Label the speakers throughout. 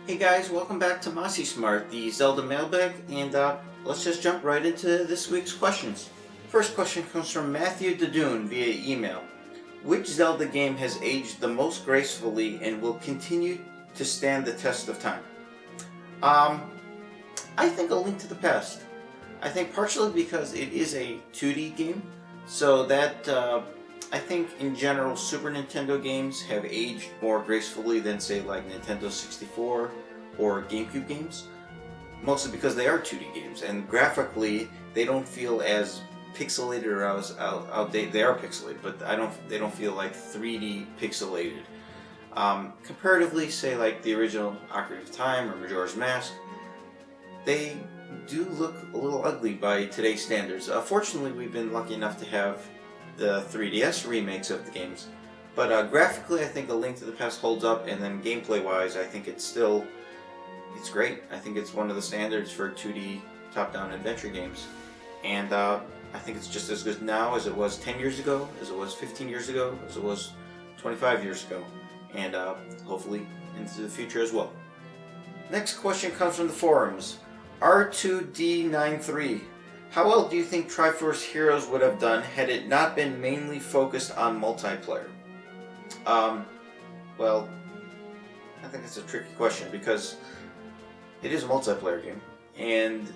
Speaker 1: Hey guys, welcome back to Mossy Smart, the Zelda Mailbag, and let's just jump right into this week's questions. First question comes from Matthew Dadoon via email. Which Zelda game has aged the most gracefully and will continue to stand the test of time? I think A Link to the Past. I think partially because it is a 2D game, so that I think in general Super Nintendo games have aged more gracefully than say like Nintendo 64 or GameCube games, mostly because they are 2D games and graphically they don't feel as pixelated or as outdated. They are pixelated, but they don't feel like 3D pixelated. Comparatively, say like the original Ocarina of Time or Majora's Mask, they do look a little ugly by today's standards. Fortunately, we've been lucky enough to have the 3DS remakes of the games, but graphically, I think A Link to the Past holds up, and then gameplay-wise, I think it's great. I think it's one of the standards for 2D top-down adventure games, and I think it's just as good now as it was 10 years ago, as it was 15 years ago, as it was 25 years ago, and hopefully into the future as well. Next question comes from the forums. R2D93. How well do you think Triforce Heroes would have done had it not been mainly focused on multiplayer? Well, I think it's a tricky question because it is a multiplayer game, and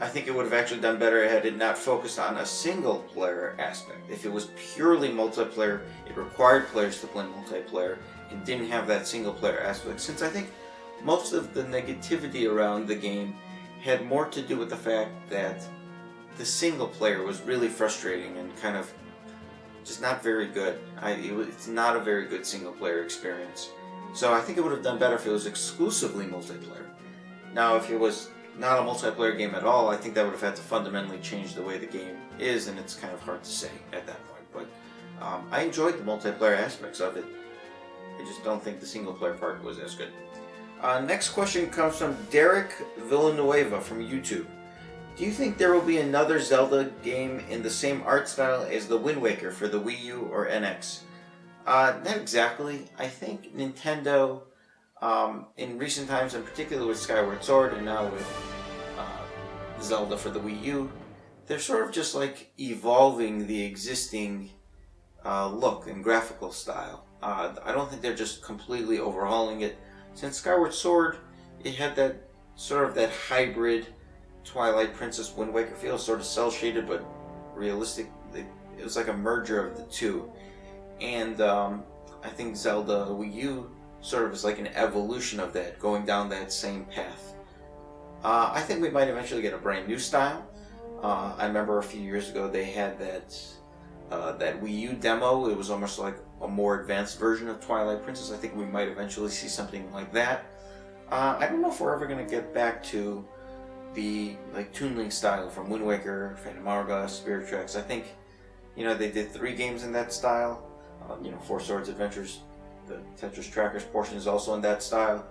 Speaker 1: I think it would have actually done better had it not focused on a single player aspect. If it was purely multiplayer, it required players to play multiplayer, and didn't have that single player aspect, since I think most of the negativity around the game had more to do with the fact that the single player was really frustrating and kind of just not very good. It's not a very good single player experience. So I think it would have done better if it was exclusively multiplayer. Now, if it was not a multiplayer game at all, I think that would have had to fundamentally change the way the game is, and it's kind of hard to say at that point. But I enjoyed the multiplayer aspects of it. I just don't think the single player part was as good. Next question comes from Derek Villanueva from YouTube. Do you think there will be another Zelda game in the same art style as the Wind Waker for the Wii U or NX? Not exactly. I think Nintendo, in recent times, in particular with Skyward Sword and now with Zelda for the Wii U, they're sort of just like evolving the existing look and graphical style. I don't think they're just completely overhauling it. Since Skyward Sword, it had that sort of that hybrid Twilight Princess Wind Waker feel, sort of cel-shaded but realistic. It was like a merger of the two. And I think Zelda Wii U sort of is like an evolution of that, going down that same path. I think we might eventually get a brand new style. I remember a few years ago they had that Wii U demo. It was almost like a more advanced version of Twilight Princess. I think we might eventually see something like that. I don't know if we're ever going to get back to the like Toon Link style from Wind Waker, Phantom Hourglass, Spirit Tracks. I think they did 3 games in that style. Four Swords Adventures, the Tetris Trackers portion is also in that style.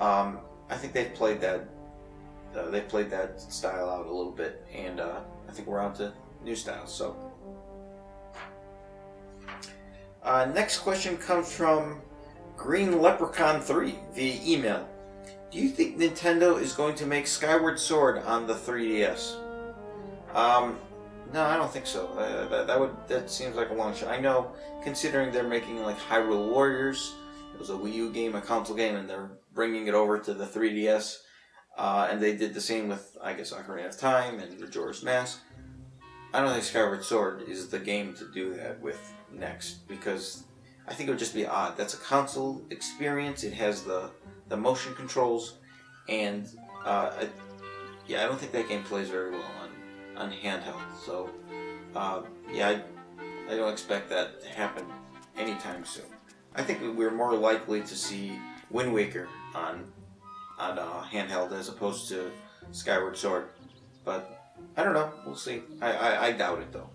Speaker 1: I think they've played that. They played that style out a little bit, and I think we're on to new styles. So. Next question comes from Green Leprechaun 3 via email. Do you think Nintendo is going to make Skyward Sword on the 3DS? No, I don't think so. That seems like a long shot. I know, considering they're making like Hyrule Warriors, it was a Wii U game, a console game, and they're bringing it over to the 3DS, and they did the same with, I guess, Ocarina of Time and Majora's Mask. I don't think Skyward Sword is the game to do that with next, because I think it would just be odd. That's a console experience. It has the motion controls, and I don't think that game plays very well on handheld. So I don't expect that to happen anytime soon. I think we're more likely to see Wind Waker on handheld as opposed to Skyward Sword, but I don't know. We'll see. I doubt it though.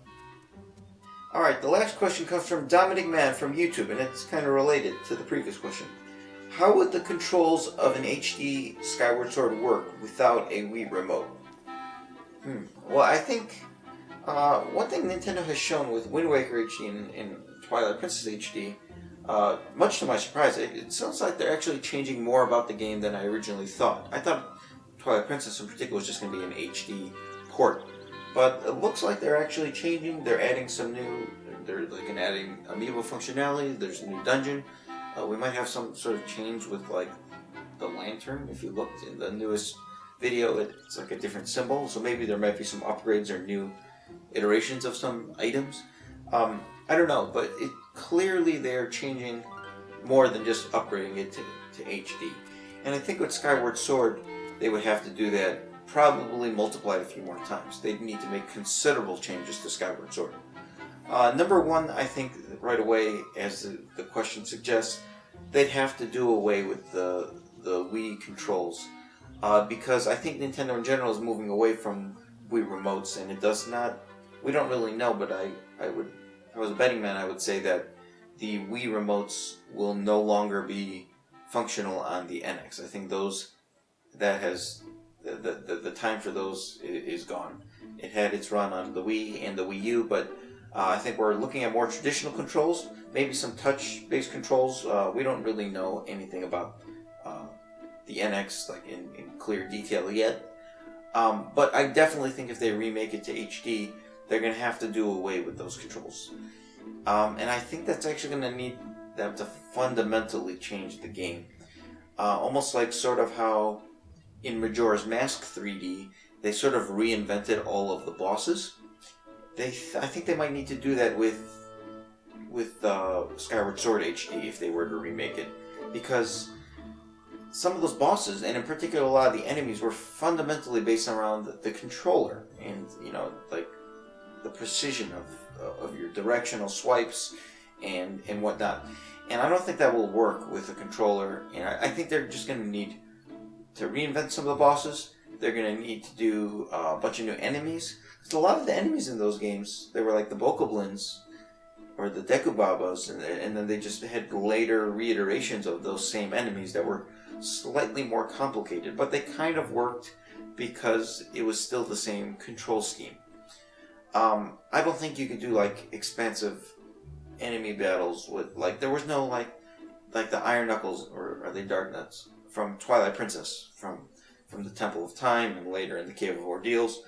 Speaker 1: Alright, the last question comes from Dominic Mann from YouTube, and it's kind of related to the previous question. How would the controls of an HD Skyward Sword work without a Wii remote? Well, I think one thing Nintendo has shown with Wind Waker HD and Twilight Princess HD Much to my surprise, it sounds like they're actually changing more about the game than I originally thought. I thought Twilight Princess in particular was just going to be an HD port, but it looks like they're actually changing. They're adding some new. They're like adding amiibo functionality. There's a new dungeon. We might have some sort of change with like the lantern. If you looked in the newest video, it's like a different symbol. So maybe there might be some upgrades or new iterations of some items. I don't know, but clearly they're changing more than just upgrading it to HD. And I think with Skyward Sword, they would have to do that probably multiplied a few more times. They'd need to make considerable changes to Skyward Sword. Number one, I think right away, as the question suggests, they'd have to do away with the Wii controls. Because I think Nintendo in general is moving away from Wii remotes, and it does not. We don't really know, but I would, if I was a betting man, I would say that the Wii remotes will no longer be functional on the NX. I think that has the time for those is gone. It had its run on the Wii and the Wii U, but I think we're looking at more traditional controls, maybe some touch-based controls. We don't really know anything about the NX like in clear detail yet. But I definitely think if they remake it to HD, they're going to have to do away with those controls. And I think that's actually going to need them to fundamentally change the game. Almost like sort of how in Majora's Mask 3D, they sort of reinvented all of the bosses. I think they might need to do that with Skyward Sword HD if they were to remake it. Because some of those bosses, and in particular a lot of the enemies, were fundamentally based around the controller. And, like the precision of your directional swipes and whatnot. And I don't think that will work with a controller. And I think they're just going to need to reinvent some of the bosses. They're going to need to do a bunch of new enemies. Because a lot of the enemies in those games, they were like the Bokoblins or the Dekubabas, and then they just had later reiterations of those same enemies that were slightly more complicated. But they kind of worked because it was still the same control scheme. I don't think you could do like expansive enemy battles with like there was no like the Iron Knuckles or are they Dark Nuts from Twilight Princess from the Temple of Time and later in the Cave of Ordeals.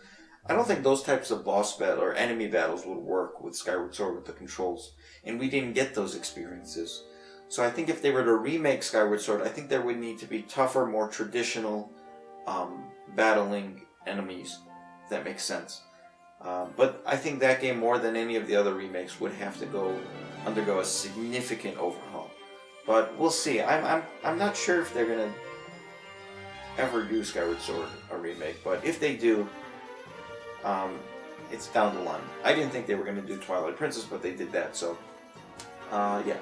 Speaker 1: I don't think those types of boss battle or enemy battles would work with Skyward Sword with the controls, and we didn't get those experiences. So I think if they were to remake Skyward Sword, I think there would need to be tougher, more traditional battling enemies. If that makes sense. But I think that game, more than any of the other remakes, would have to undergo a significant overhaul. But we'll see. I'm not sure if they're gonna ever do Skyward Sword a remake, but if they do, it's down the line. I didn't think they were gonna do Twilight Princess, but they did that. So, yeah.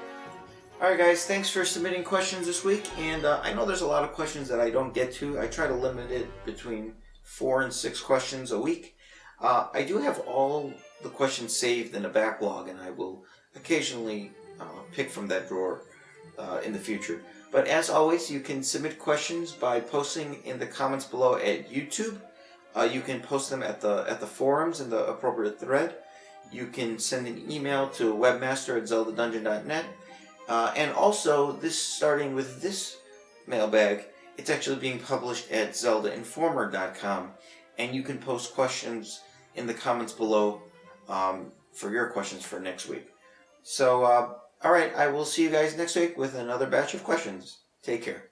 Speaker 1: Alright guys, thanks for submitting questions this week, and I know there's a lot of questions that I don't get to. I try to limit it between 4 and 6 questions a week. I do have all the questions saved in a backlog, and I will occasionally pick from that drawer in the future. But as always, you can submit questions by posting in the comments below at YouTube. You can post them at the forums in the appropriate thread. You can send an email to webmaster@zeldadungeon.net. And also, starting with this mailbag, it's actually being published at zeldainformer.com, and you can post questions in the comments below for your questions for next week. So, alright, I will see you guys next week with another batch of questions. Take care.